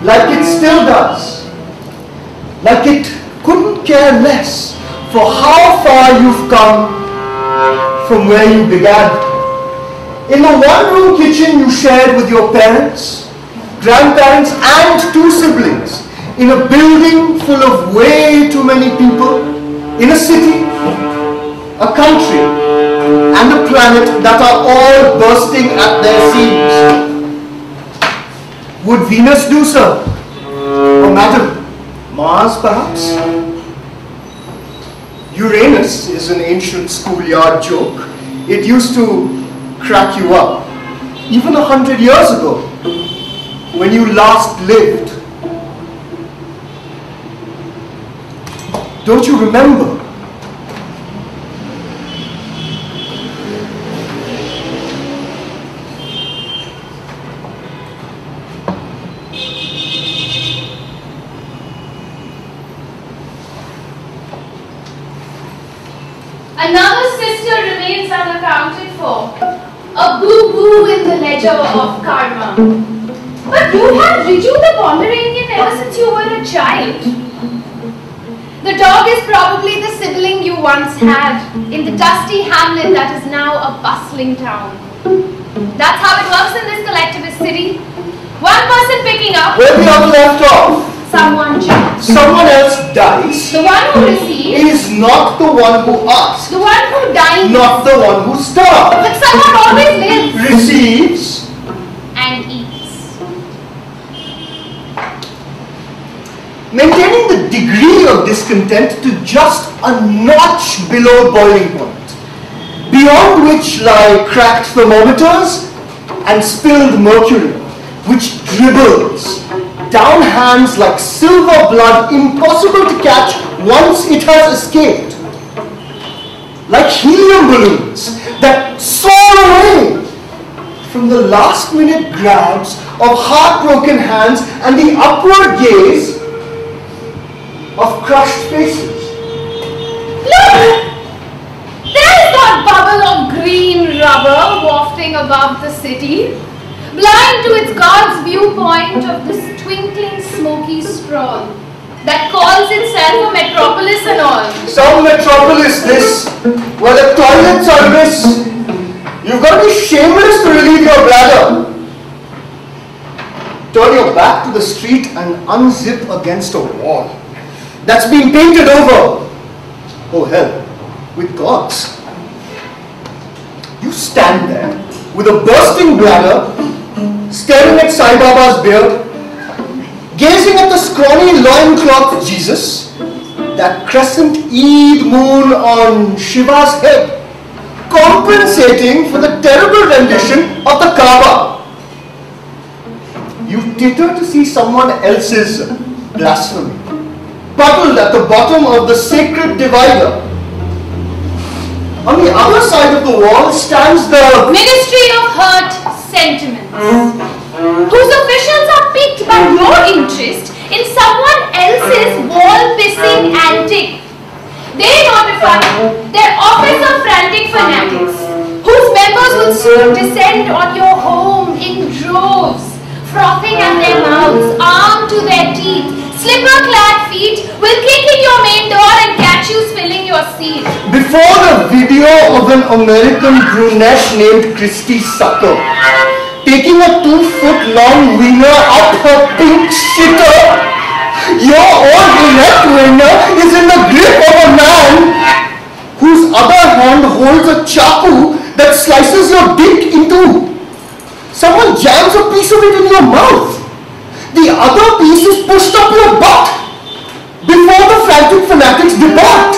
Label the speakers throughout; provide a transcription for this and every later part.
Speaker 1: like it still does, like it couldn't care less for how far you've come from where you began. In the one-room kitchen you shared with your parents, grandparents and 2 siblings, in a building full of way too many people, in a city, a country, and a planet that are all bursting at their seams. Would Venus do so? Or Madam, Mars perhaps? Uranus is an ancient schoolyard joke. It used to crack you up, even 100 years ago, when you last lived. Don't you remember?
Speaker 2: Another sister remains unaccounted for, a boo-boo in the ledger of karma. But you have Riju the Pomeranian ever since you were a child. The dog is probably the sibling you once had in the dusty hamlet that is now a bustling town. That's how it works in this collectivist city. One person picking up
Speaker 1: where the other left off.
Speaker 2: Someone jumps.
Speaker 1: Someone else dies.
Speaker 2: The one who receives
Speaker 1: is not the one who asks.
Speaker 2: The one who dies.
Speaker 1: Not the one who starves.
Speaker 2: But someone always lives.
Speaker 1: Receives.
Speaker 2: And eats.
Speaker 1: Maintaining the degree of discontent to just a notch below boiling point, beyond which lie cracked thermometers and spilled mercury, which dribbles down hands like silver blood, impossible to catch once it has escaped. Like helium balloons that soar away from the last minute grabs of heartbroken hands and the upward gaze of crushed faces.
Speaker 2: Look! There is that bubble of green rubber wafting above the city, blind to its God's viewpoint of this twinkling smoky sprawl that calls itself a metropolis and all.
Speaker 1: Some metropolis this, where the toilets are this. You've got to be shameless to relieve your bladder. Turn your back to the street and unzip against a wall that's been painted over, oh hell, with gods. You stand there with a bursting bladder, staring at Sai Baba's beard, gazing at the scrawny loincloth of Jesus, that crescent Eid moon on Shiva's head, compensating for the terrible rendition of the Kaaba. You titter to see someone else's blasphemy, puddled at the bottom of the sacred divider. On the other side of the wall stands the
Speaker 2: Ministry of Hurt Sentiments, whose officials are piqued by your interest in someone else's wall-pissing antic. They notify their office of frantic fanatics, whose members will soon descend on your home in droves, frothing at their mouths, armed to their teeth, slipper-clad feet will kick in your main door and catch you spilling your seed.
Speaker 1: Before the video of an American brunette named Christy Sucker taking a 2-foot-long wiener up her pink shitter, your own erect wiener is in the grip of a man whose other hand holds a chaku that slices your dick in two. Someone jams a piece of it in your mouth. The other piece is pushed up your butt before the frantic fanatics depart.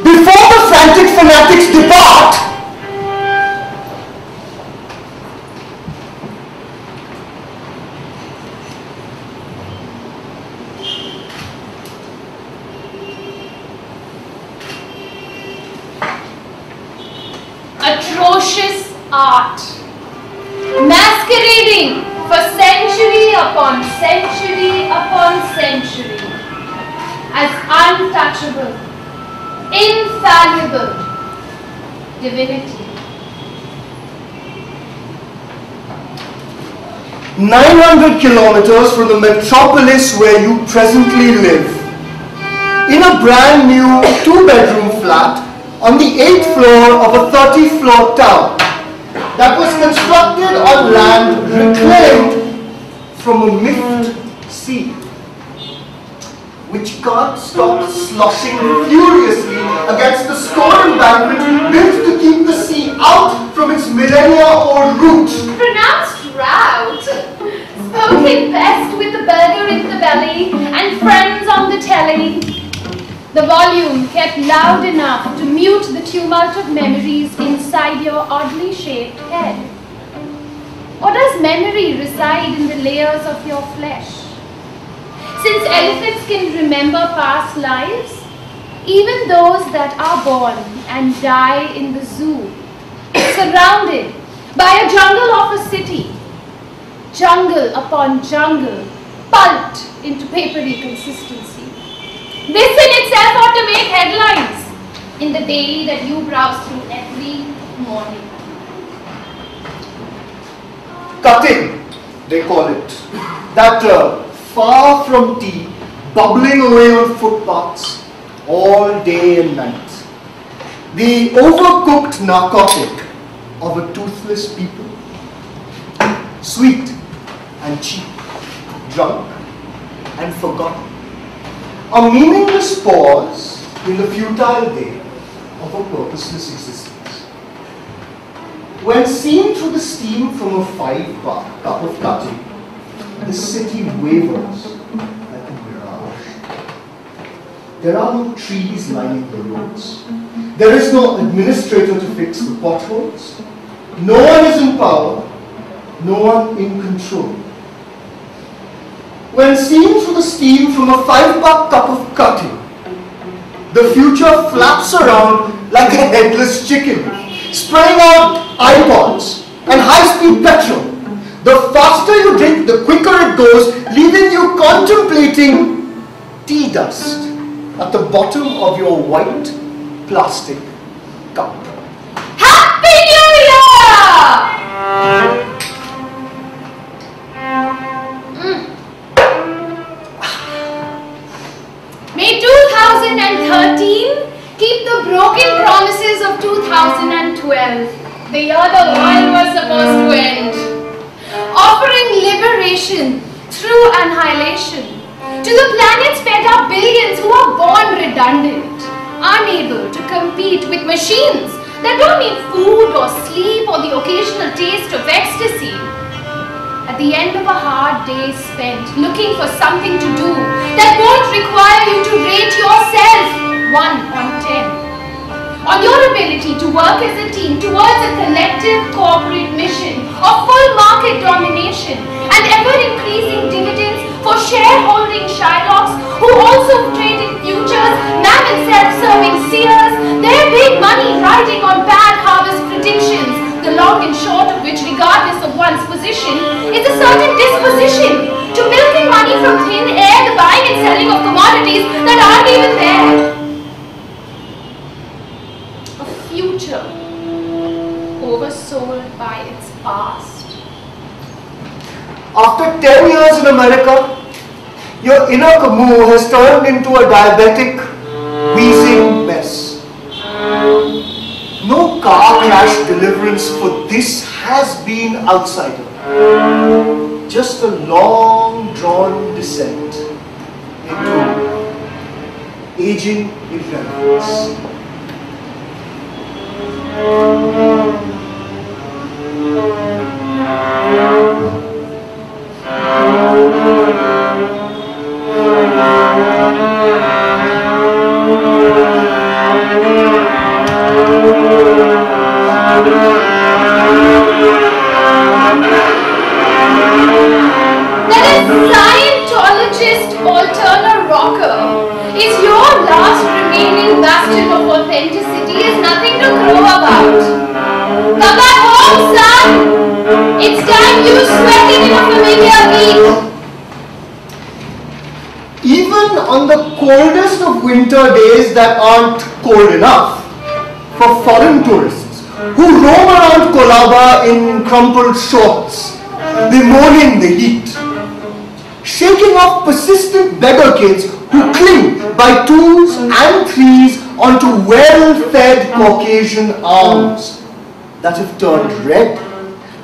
Speaker 1: Before the frantic fanatics depart,
Speaker 2: atrocious art, masquerading for century upon century upon century as untouchable, infallible divinity.
Speaker 1: 900 kilometers from the metropolis where you presently live, in a brand new 2-bedroom flat on the 8th floor of a 30-floor town that was constructed on land reclaimed from a miffed sea, which can't stop sloshing furiously against the stone embankment built to keep the sea out from its millennia-old root.
Speaker 2: Pronounced route. Spoken best with the burger in the belly and friends on the telly. The volume kept loud enough to mute the tumult of memories inside your oddly shaped head. Or does memory reside in the layers of your flesh? Since elephants can remember past lives, even those that are born and die in the zoo, surrounded by a jungle of a city, jungle upon jungle, pulped into papery consistency. This in itself ought to make headlines in the daily that you browse through every morning.
Speaker 1: Cutting, they call it. That far from tea, bubbling away on footpaths all day and night. The overcooked narcotic of a toothless people. Sweet and cheap, drunk and forgotten. A meaningless pause in the futile day of a purposeless existence. When seen through the steam from a 5-cup of cutting, the city wavers like a mirage. There are no trees lining the roads. There is no administrator to fix the potholes. No one is in power. No one in control. When seen through the steam from a 5-cup of cutting, the future flaps around like a headless chicken, spraying out iPods and high-speed petrol. The faster you drink, the quicker it goes, leaving you contemplating tea dust at the bottom of your white plastic cup.
Speaker 2: Happy New Year! May 2013 keep the broken promises of 2012, the year the world was supposed to end. Offering liberation through annihilation to the planet's fed up billions who are born redundant, unable to compete with machines that don't need food or sleep or the occasional taste of ecstasy. At the end of a hard day spent looking for something to do that won't require you to rate yourself 1 on 10. On your ability to work as a team towards a collective corporate mission of full market domination and ever-increasing dividends for shareholding Shylocks who also traded futures, mammoth self-serving seers, their big money riding on bad harvest predictions, the long and short of which, regardless of one's position, is a certain disposition to milking money from thin air, the buying and selling of commodities that aren't even there. Future oversold by its past.
Speaker 1: After 10 years in America, your inner Camus has turned into a diabetic, wheezing mess. No car crash deliverance for this has been outsider. Just a long drawn descent into aging irrelevance.
Speaker 2: Scientologist Alterna Rocker is your last remaining bastion of authenticity is nothing to crow about. Come back home, son! It's time you sweated in a familiar heat.
Speaker 1: Even on the coldest of winter days that aren't cold enough for foreign tourists who roam around Colaba in crumpled shorts bemoaning the heat, shaking off persistent beggar kids who cling by twos and threes onto well-fed Caucasian arms that have turned red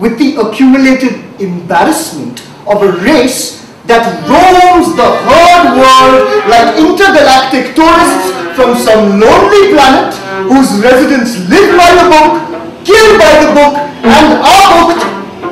Speaker 1: with the accumulated embarrassment of a race that roams the herd world like intergalactic tourists from some lonely planet whose residents live by the book, kill by the book, and are booked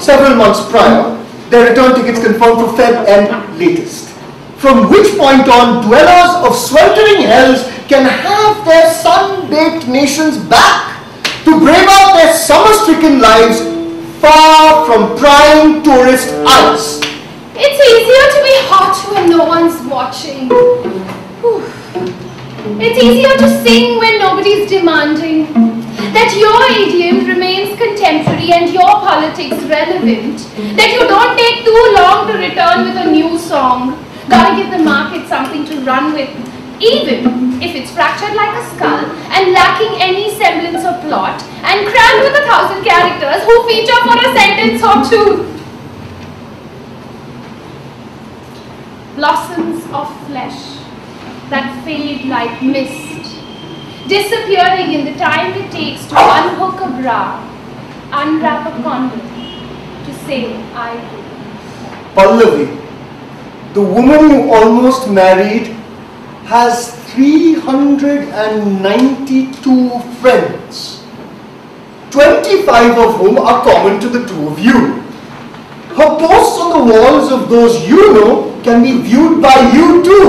Speaker 1: several months prior, their return tickets confirmed for Feb and latest. From which point on, dwellers of sweltering hells can have their sun-baked nations back to brave out their summer-stricken lives far from prying tourist eyes.
Speaker 2: It's easier to be hot when no one's watching. Whew. It's easier to sing when nobody's demanding. That your idiom remains contemporary and your politics relevant. That you don't take too long to return with a new song. Gotta give the market something to run with, even if it's fractured like a skull and lacking any semblance of plot and crammed with 1,000 characters who feature for a sentence or two. Blossoms of flesh that fade like mist, disappearing in the time it takes to unhook a bra, unwrap a condom, to say I do.
Speaker 1: Pallavi, the woman you almost married, has 392 friends, 25 of whom are common to the two of you. Her posts on the walls of those you know can be viewed by you too.